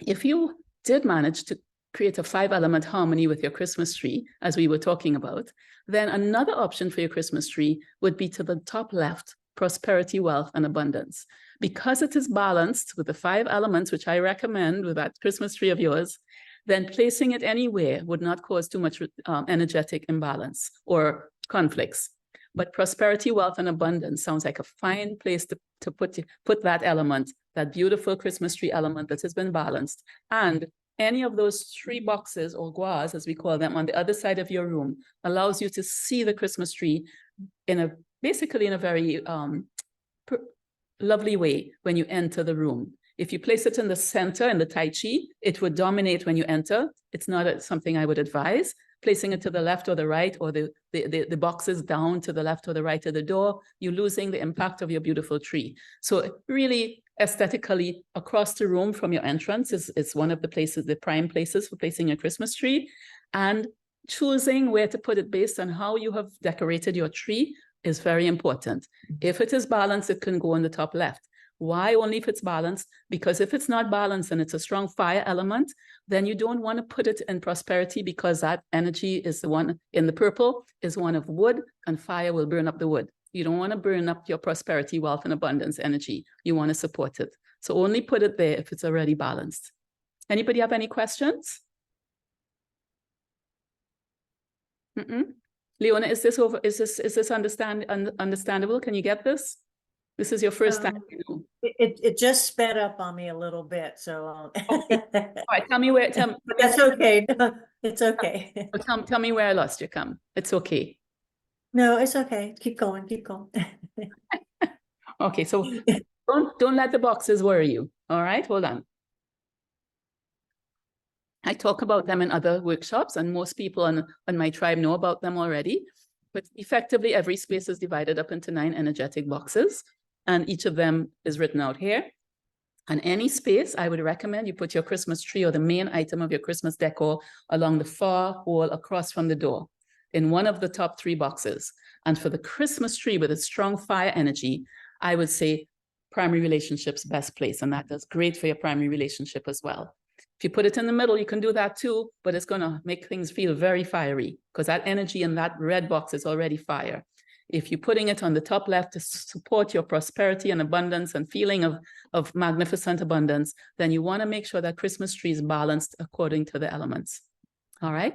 if you did manage to create a 5-element harmony with your Christmas tree, as we were talking about, then another option for your Christmas tree would be to the top left, prosperity, wealth, and abundance. Because it is balanced with the 5 elements, which I recommend with that Christmas tree of yours, then placing it anywhere would not cause too much energetic imbalance or conflicts. But prosperity, wealth, and abundance sounds like a fine place to put that element, that beautiful Christmas tree element that has been balanced. And any of those 3 boxes, or guas, as we call them, on the other side of your room allows you to see the Christmas tree basically in a very lovely way when you enter the room. If you place it in the center, in the Tai Chi, it would dominate when you enter. It's not something I would advise. Placing it to the left or the right, or the boxes down to the left or the right of the door, you're losing the impact of your beautiful tree. So really, aesthetically, across the room from your entrance is one of the places, the prime places for placing a Christmas tree. And choosing where to put it based on how you have decorated your tree is very important. If it is balanced, it can go on the top left. Why only if it's balanced? Because if it's not balanced and it's a strong fire element, then you don't want to put it in prosperity, because that energy is the one in the purple is one of wood, and fire will burn up the wood. You don't want to burn up your prosperity, wealth, and abundance energy. You want to support it. So only put it there if it's already balanced. Anybody have any questions? Leona, is this over? Is this understandable? Can you get this? This is your first time. It just sped up on me a little bit, so. Okay. All right, tell me where. But that's okay. It's okay. Tell me where I lost you. It's okay. No, it's okay. Keep going. Keep going. Okay, so don't let the boxes worry you. All right, hold on. I talk about them in other workshops, and most people on my tribe know about them already. But effectively, every space is divided up into 9 energetic boxes, and each of them is written out here. And any space, I would recommend you put your Christmas tree or the main item of your Christmas decor along the far wall across from the door in one of the top 3 boxes. And for the Christmas tree with a strong fire energy, I would say primary relationships, best place. And that does great for your primary relationship as well. If you put it in the middle, you can do that too, but it's going to make things feel very fiery, because that energy in that red box is already fire. If you're putting it on the top left to support your prosperity and abundance and feeling of magnificent abundance, then you want to make sure that Christmas tree is balanced according to the elements. All right?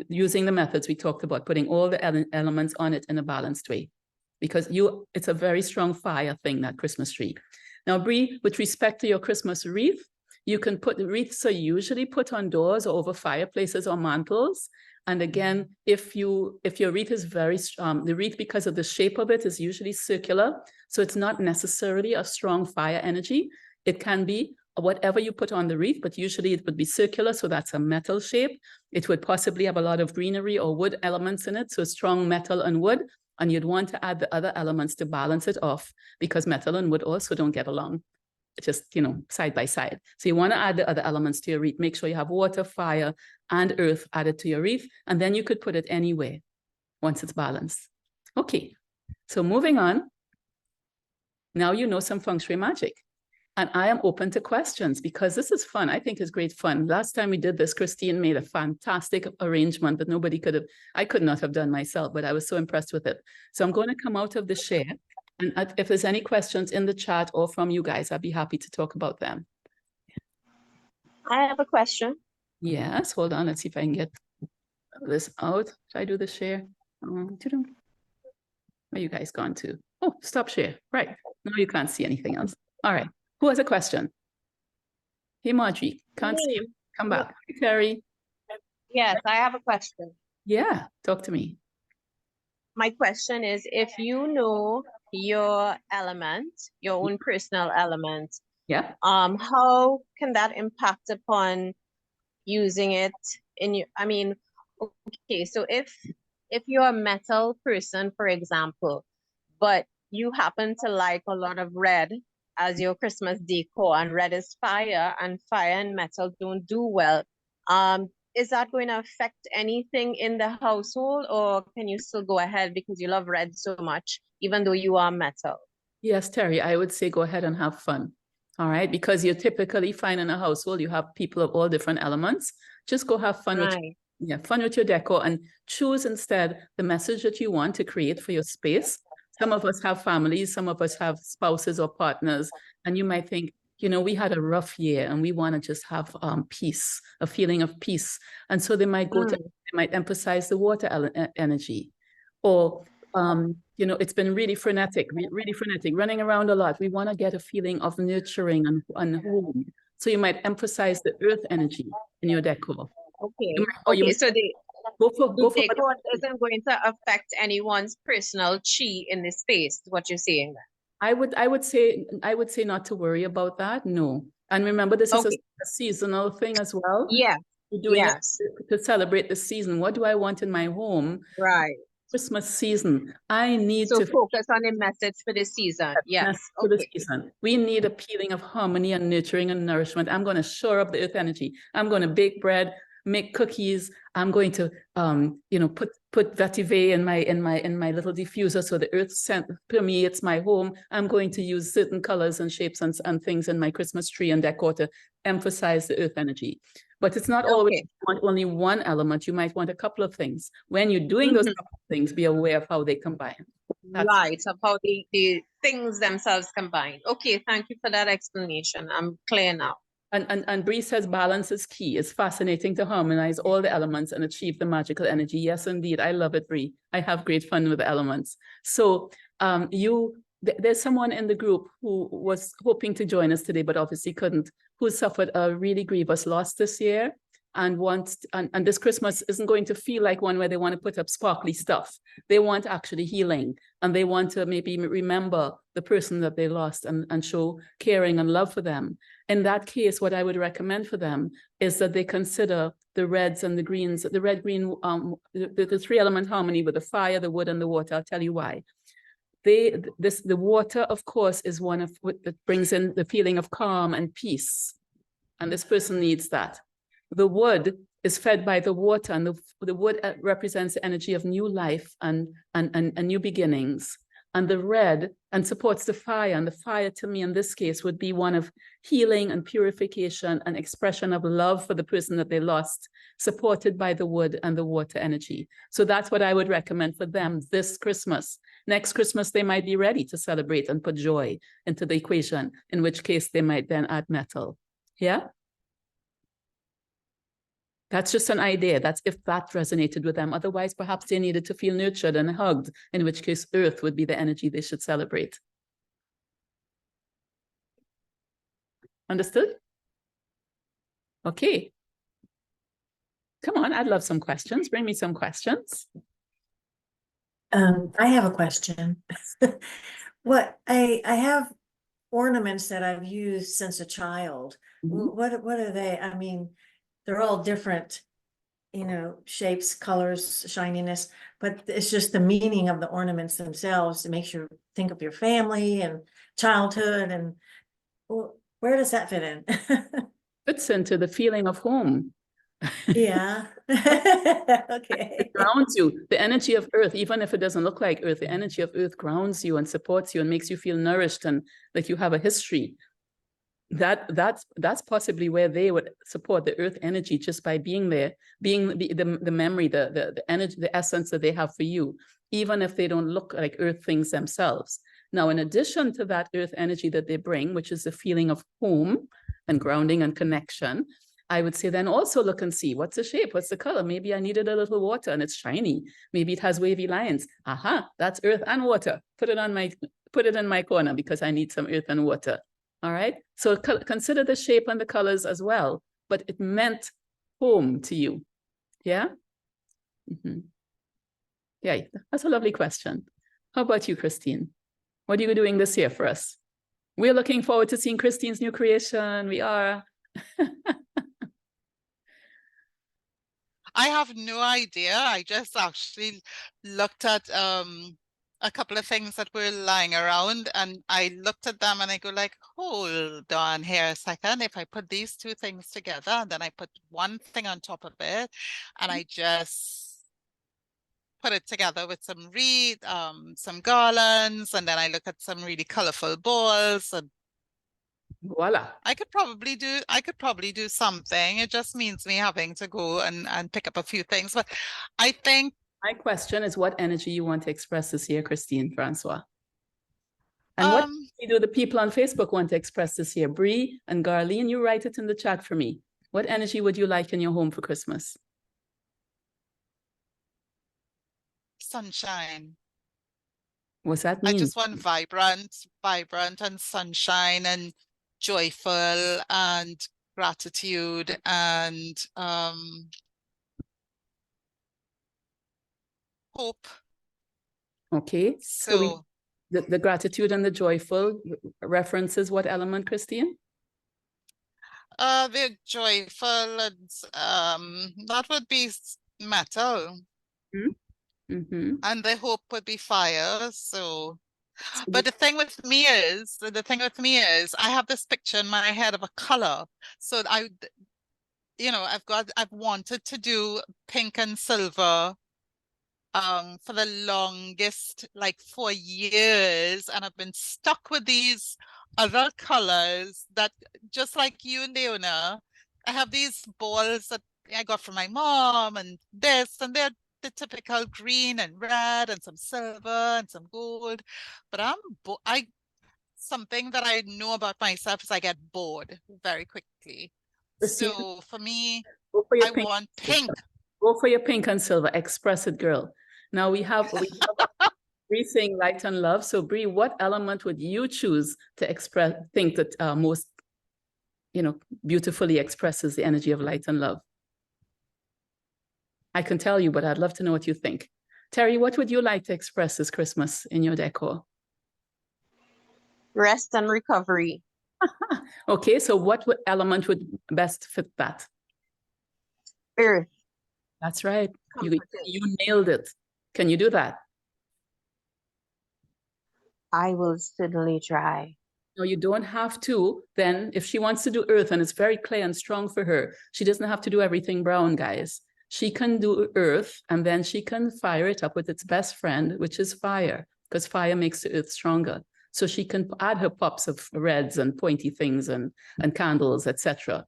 Using the methods we talked about, putting all the elements on it in a balanced way, because it's a very strong fire thing, that Christmas tree. Now, Bree, with respect to your Christmas wreath, You can put the wreaths are usually put on doors or over fireplaces or mantles. And again, if your wreath is very strong, the wreath, because of the shape of it, is usually circular. So it's not necessarily a strong fire energy. It can be whatever you put on the wreath, but usually it would be circular. So that's a metal shape. It would possibly have a lot of greenery or wood elements in it. So strong metal and wood. And you'd want to add the other elements to balance it off, because metal and wood also don't get along. Just, side by side. So you want to add the other elements to your wreath. Make sure you have water, fire, and earth added to your wreath. And then you could put it anywhere once it's balanced. Okay, so moving on. Now you know some Feng Shui magic. And I am open to questions because this is fun. I think it's great fun. Last time we did this, Christine made a fantastic arrangement that I could not have done myself, but I was so impressed with it. So I'm going to come out of the share. And if there's any questions in the chat or from you guys, I'd be happy to talk about them. I have a question. Yes, hold on. Let's see if I can get this out. Should I do the share? Where you guys gone to? Oh, stop share. Right. Now you can't see anything else. All right. Who has a question? Hey, Marjorie. Can't see you. Come back. Hey, Terry. Yes, I have a question. Yeah, talk to me. My question is, if you know your element, your own personal element, Yeah. how can that impact upon using it in your, okay, so if you're a metal person, for example, but you happen to like a lot of red as your Christmas decor, and red is fire, and fire and metal don't do well, is that going to affect anything in the household, or can you still go ahead because you love red so much, even though you are metal? Yes, Terry, I would say go ahead and have fun. All right, because you typically find in a household, you have people of all different elements. Just go have fun fun with your decor, and choose instead the message that you want to create for your space. Some of us have families, some of us have spouses or partners, and you might think, we had a rough year and we want to just have peace, a feeling of peace. And so they might they might emphasize the water energy, or it's been really frenetic, running around a lot. We want to get a feeling of nurturing and home. So you might emphasize the earth energy in your decor. Okay. So the decor isn't going to affect anyone's personal chi in this space, what you're saying. I would say not to worry about that. No. And remember, this is a seasonal thing as well. Yeah. We're doing it to celebrate the season. What do I want in my home? Right. Christmas season. I need to focus on a message for the season. Yes. For the season. We need a feeling of harmony and nurturing and nourishment. I'm going to shore up the earth energy. I'm going to bake bread, make cookies. I'm going to put vetiver in my little diffuser so the earth scent permeates my home. I'm going to use certain colors and shapes and things in my Christmas tree and decor to emphasize the earth energy. But it's not always you want only one element. You might want a couple of things. When you're doing those couple of things, be aware of how they combine. Right, of how the things themselves combine. Okay, thank you for that explanation. I'm clear now. And Bree says balance is key. It's fascinating to harmonize all the elements and achieve the magical energy. Yes, indeed. I love it, Bree. I have great fun with the elements. So there's someone in the group who was hoping to join us today, but obviously couldn't, who suffered a really grievous loss this year and and this Christmas isn't going to feel like one where they want to put up sparkly stuff. They want actually healing, and they want to maybe remember the person that they lost and show caring and love for them. In that case, what I would recommend for them is that they consider the reds and the greens, the red-green, the three-element harmony with the fire, the wood, and the water. I'll tell you why. The water, of course, is one of what that brings in the feeling of calm and peace, and this person needs that. The wood is fed by the water, and the wood represents the energy of new life and new beginnings. And the red supports the fire, and the fire to me in this case would be one of healing and purification and expression of love for the person that they lost, supported by the wood and the water energy. So that's what I would recommend for them this Christmas. Next Christmas, they might be ready to celebrate and put joy into the equation, in which case they might then add metal. Yeah? That's just an idea. That's if that resonated with them. Otherwise, perhaps they needed to feel nurtured and hugged, in which case earth would be the energy they should celebrate. Understood? Okay. Come on, I'd love some questions. Bring me some questions. I have a question. What I have ornaments that I've used since a child. Mhm. What are they? I mean, they're all different, shapes, colors, shininess, but it's just the meaning of the ornaments themselves. It makes you think of your family and childhood, and where does that fit in? Fits into the feeling of home. Yeah. It Okay. grounds you. The energy of earth, even if it doesn't look like earth, the energy of earth grounds you and supports you and makes you feel nourished and like you have a history. That's possibly where they would support the earth energy, just by being there, being the memory, the energy, the essence that they have for you, even if they don't look like earth things themselves. Now, in addition to that earth energy that they bring, which is the feeling of home and grounding and connection, I would say then also look and see what's the shape, what's the color. Maybe I needed a little water and it's shiny. Maybe it has wavy lines. Aha, that's earth and water. Put it in my corner because I need some earth and water. All right. So consider the shape and the colors as well, but it meant home to you. Yeah. Mm-hmm. Yeah, that's a lovely question. How about you, Christine? What are you doing this year for us? We're looking forward to seeing Christine's new creation. We are. I have no idea. I just actually looked at a couple of things that were lying around, and I looked at them and I go like, hold on here a second. If I put these two things together, and then I put one thing on top of it, and I just put it together with some garlands, and then I look at some really colorful balls, and Voila. I could probably do something. It just means me having to go and pick up a few things. But I think My question is what energy you want to express this year, Christine, Francois? And what do the people on Facebook want to express this year? Bree and Garlene, you write it in the chat for me. What energy would you like in your home for Christmas? sunshine. What's that I mean? just want vibrant and sunshine and joyful and gratitude and hope. Okay. So the gratitude and the joyful references what element, Christine? the joyful and that would be metal. Mm-hmm. And the hope would be fire. So but the thing with me is I have this picture in my head of a color. So I've wanted to do pink and silver for the longest, like 4 years, and I've been stuck with these other colors that, just like you, Leona, I have these balls that I got from my mom and they're the typical green and red and some silver and some gold, but something that I know about myself is I get bored very quickly. Christine, So for me, go for your I pink. want pink. Go for your pink and silver. Express it, girl. Now we have Bree saying light and love. So Bree, what element would you choose to think that most, beautifully expresses the energy of light and love? I can tell you, but I'd love to know what you think. Terry, what would you like to express this Christmas in your decor? Rest and recovery. Okay, so what element would best fit that? Earth. That's right. You nailed it. Can you do that? I will certainly try. No, you don't have to. Then if she wants to do earth and it's very clear and strong for her, she doesn't have to do everything brown, guys. She can do earth and then she can fire it up with its best friend, which is fire, because fire makes the earth stronger. So she can add her pops of reds and pointy things and candles, etc.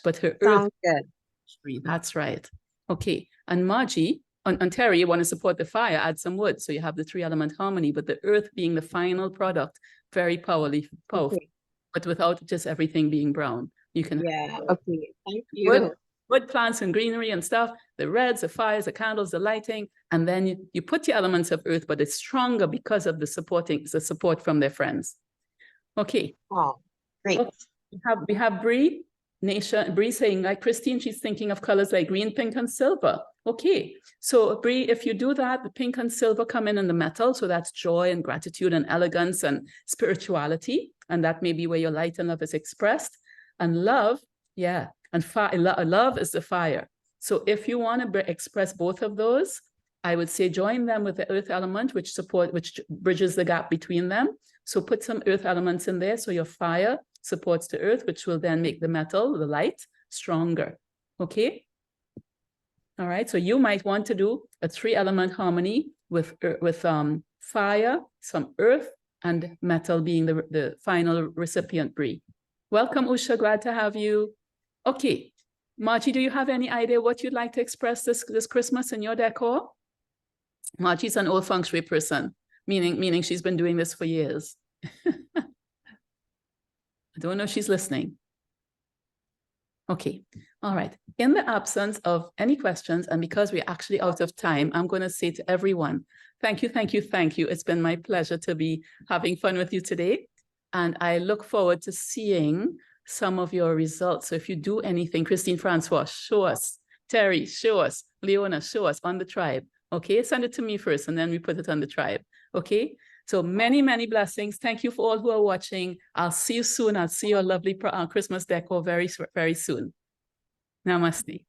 But her earth, good. That's right. Okay. And Margie, on Terry, you want to support the fire, add some wood. So you have the 3-element harmony, but the earth being the final product, very powerful, Okay. but without just everything being brown. You can okay. Thank you. wood plants and greenery and stuff, the reds, the fires, the candles, the lighting, and then you put your elements of earth, but it's stronger because of the support from their friends. Okay. Oh, great. Okay. We have Bree. Nation, Bree saying, like Christine, she's thinking of colors like green, pink, and silver. Okay, so Bree, if you do that, the pink and silver come in the metal, so that's joy and gratitude and elegance and spirituality, and that may be where your light and love is expressed. And love, yeah, and love is the fire. So if you want to express both of those, I would say join them with the earth element, which bridges the gap between them. So put some earth elements in there, so your fire supports the earth, which will then make the metal, the light, stronger. Okay? All right, so you might want to do a 3-element harmony with fire, some earth, and metal being the final recipient, Bree. Welcome, Usha, glad to have you. Okay, Margie, do you have any idea what you'd like to express this Christmas in your decor? Margie's an old Feng Shui person, meaning she's been doing this for years. I don't know if she's listening. Okay, all right. In the absence of any questions, and because we're actually out of time, I'm going to say to everyone, thank you, thank you, thank you. It's been my pleasure to be having fun with you today. And I look forward to seeing some of your results. So if you do anything, Christine Francois, show us. Terry, show us. Leona, show us on the tribe. Okay, send it to me first, and then we put it on the tribe. Okay. So many, many blessings. Thank you for all who are watching. I'll see you soon. I'll see your lovely Christmas decor very, very soon. Namaste.